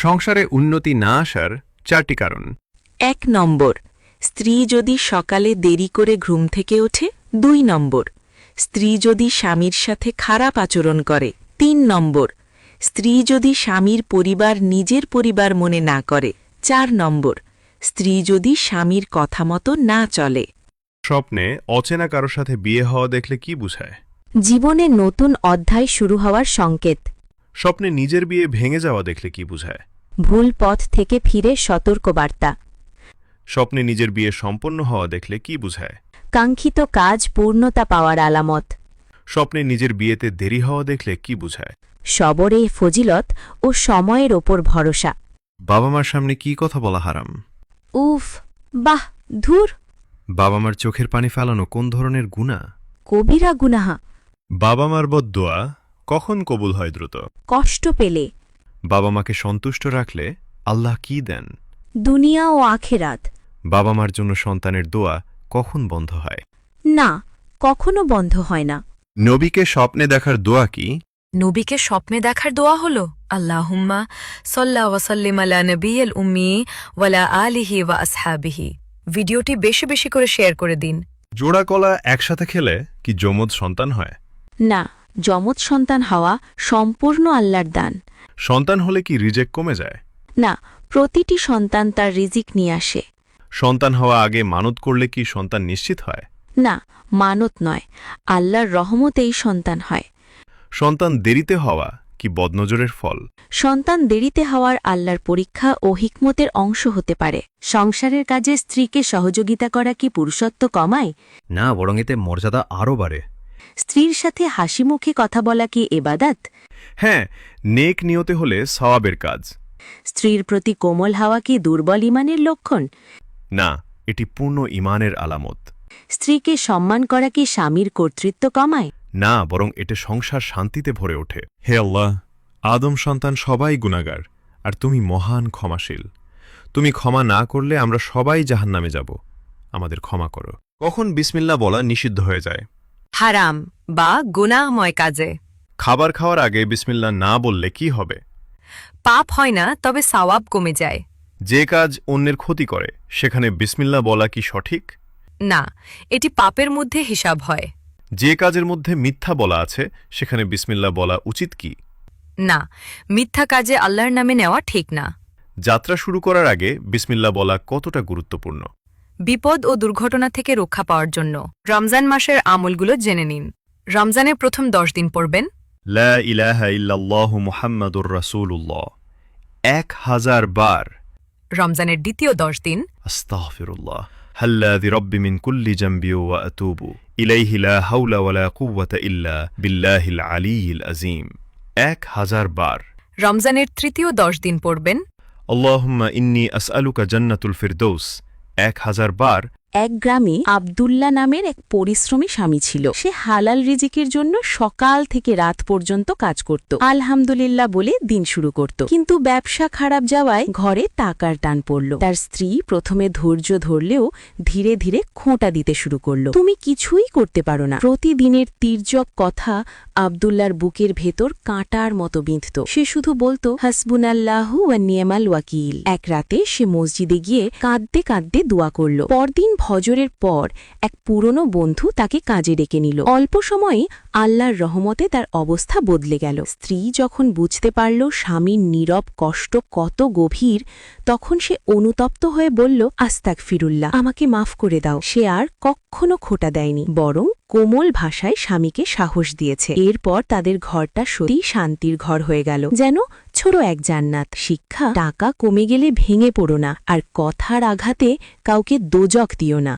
সংসারে উন্নতি না আসার 4টি কারণ। 1 নম্বর, স্ত্রী যদি সকালে দেরি করে ঘুম থেকে ওঠে। 2 নম্বর, স্ত্রী যদি স্বামীর সাথে খারাপ আচরণ করে। 3 নম্বর, স্ত্রী যদি স্বামীর পরিবার নিজের পরিবার মনে না করে। 4 নম্বর, স্ত্রী যদি স্বামীর কথা মতো না চলে। স্বপ্নে অচেনা কারোর সাথে বিয়ে হওয়া দেখলে কি বোঝায়? জীবনে নতুন অধ্যায় শুরু হওয়ার সংকেত। স্বপ্নে নিজের বিয়ে ভেঙে যাওয়া দেখলে কি বোঝায়? ভুল পথ থেকে ফিরে সতর্কবার্তা। স্বপ্নে নিজের বিয়ে সম্পন্ন হওয়া দেখলে কি বোঝায়? কাঙ্ক্ষিত কাজ পূর্ণতা পাওয়ার আলামত। স্বপ্নে নিজের বিয়েতে দেরি হওয়া দেখলে কি বোঝায়? সবরে ফজিলত ও সময়ের ওপর ভরসা। বাবা মার সামনে কি কথা বলা হারাম? উফ, বাহ, ধুর, বাবা মার চোখের পানি ফেলানো কোন ধরনের গুনাহ? কবিরা গুনাহা। বাবা মার বদদোয়া কখন কবুল হয় দ্রুত? কষ্ট পেলে। বাবা মাকে সন্তুষ্ট রাখলে আল্লাহ কি দেন? দুনিয়া ও আখেরাত। বাবা মার জন্য সন্তানের দোয়া কখন বন্ধ হয়? না, কখনো বন্ধ হয় না। নবীকে স্বপ্নে দেখার দোয়া কি? নবীকে স্বপ্নে দেখার দোয়া হল আল্লাহুম্মা সাল্লা ওয়াসাল্লিম আলা নবিয়্যিল উম্মি ওয়ালা আলিহি ওয়া আসহাবিহি। ভিডিওটি বেশি বেশি করে শেয়ার করে দিন। জোড়া কলা একসাথে খেলে কি যমজ সন্তান হয়? না, যমজ সন্তান হওয়া সম্পূর্ণ আল্লাহর দান। সন্তান হলে কি রিজেক কমে যায়? না, প্রতিটি সন্তান তার রিজিক নিয়ে আসে। সন্তান হওয়া আগে মানত করলে কি সন্তান নিশ্চিত হয়? না, মানত নয়, আল্লাহর রহমতেই সন্তান হয়। সন্তান দেরিতে হওয়া কি বদনজরের ফল? সন্তান দেরিতে হওয়ার আল্লাহর পরীক্ষা ও হিকমতের অংশ হতে পারে। সংসারের কাজে স্ত্রীকে সহযোগিতা করা কি পুরুষত্ব কমায়? না, বরং এতে মর্যাদা আরও বাড়ে। স্ত্রীর সাথে হাসি মুখে কথা বলা কি এবাদাত? হ্যাঁ, নেক নিয়তে হলে সওয়াবের কাজ। স্ত্রীর প্রতি কোমল হওয়া কি দুর্বল ইমানের লক্ষণ? না, এটি পূর্ণ ইমানের আলামত। স্ত্রীকে সম্মান করা কি স্বামীর কর্তৃত্ব কমায়? না, বরং এটা সংসার শান্তিতে ভরে ওঠে। হে আল্লাহ, আদম সন্তান সবাই গুনাহগার, আর তুমি মহান ক্ষমাশীল। তুমি ক্ষমা না করলে আমরা সবাই জাহান্নামে যাব। আমাদের ক্ষমা করো। কখন বিসমিল্লাহ বলা নিষিদ্ধ হয়ে যায়? হারাম বা গুনাহময় কাজে। খাবার খাওয়ার আগে বিসমিল্লাহ না বললে কি হবে? পাপ হয় না, তবে সওয়াব কমে যায়। যে কাজ অন্যের ক্ষতি করে সেখানে বিসমিল্লাহ বলা কি সঠিক? না, এটি পাপের মধ্যে হিসাব হয়। যে কাজের মধ্যে মিথ্যা বলা আছে সেখানে বিসমিল্লাহ বলা উচিত কি? না, মিথ্যা কাজে আল্লাহর নামে নেওয়া ঠিক না। যাত্রা শুরু করার আগে বিসমিল্লাহ বলা কতটা গুরুত্বপূর্ণ? বিপদ ও দুর্ঘটনা থেকে রক্ষা পাওয়ার জন্য। রমজান মাসের আমলগুলো জেনে নিন। রমজানের প্রথম 10 দিন পড়বেন লা ইলাহা ইল্লাল্লাহু মুহাম্মাদুর রাসূলুল্লাহ 1000 বার। রমজানের দ্বিতীয় 10 দিন আস্তাগফিরুল্লাহ হাল্লাযী রাব্বি মিন কুল্লি জামবি ওয়া আতুবু ইলাইহি লা হাওলা ওয়ালা কুওয়াতা ইল্লা বিল্লাহিল আলিয়্যিল আযীম 1000 বার। রমজানের তৃতীয় 10 দিন পড়বেন আল্লাহুম্মা ইন্নী আসআলুকা জান্নাতুল ফিরদৌস 1000 বার। এক গ্রামে আব্দুল্লাহ নামের এক পরিশ্রমী স্বামী ছিল। সে হালাল রিজিকের জন্য সকাল থেকে রাত পর্যন্ত কাজ করত। আলহামদুলিল্লাহ বলে দিন শুরু করত। কিন্তু ব্যবসা খারাপ যাওয়ায় ঘরে টাকার টান পড়ল। তার স্ত্রী প্রথমে ধৈর্য ধরলেও ধীরে ধীরে খোঁটা দিতে শুরু করল। তুমি কিছুই করতে পারো না। প্রতিদিনের তির্যক কথা আব্দুল্লাহর বুকের ভেতর কাঁটার মতো বিঁধত। সে শুধু বলতো হাসবুনাল্লাহু ওয়া নিয়ামাল ওয়াকিল। এক রাতে সে মসজিদে গিয়ে কাঁদতে কাঁদতে দোয়া করল। পরদিন ফজরের পর এক পুরনো বন্ধু তাকে কাজে ডেকে নিল। অল্প সময়ে আল্লাহর রহমতে তার অবস্থা বদলে গেল। স্ত্রী যখন বুঝতে পারল স্বামীর নীরব কষ্ট কত গভীর, তখন সে অনুতপ্ত হয়ে বলল, আস্তাগফিরুল্লাহ, আমাকে মাফ করে দাও। সে আর কখনো খোঁটা দেয়নি, বরং কোমল ভাষায় স্বামীকে সাহস দিয়েছে। এরপর তাদের ঘরটা সত্যি শান্তির ঘর হয়ে গেল, যেন ছোট এক জান্নাত। শিক্ষা: টাকা কমে গেলে ভেঙে পড়ো না, আর কথার আঘাতে কাউকে দোজক দিও না।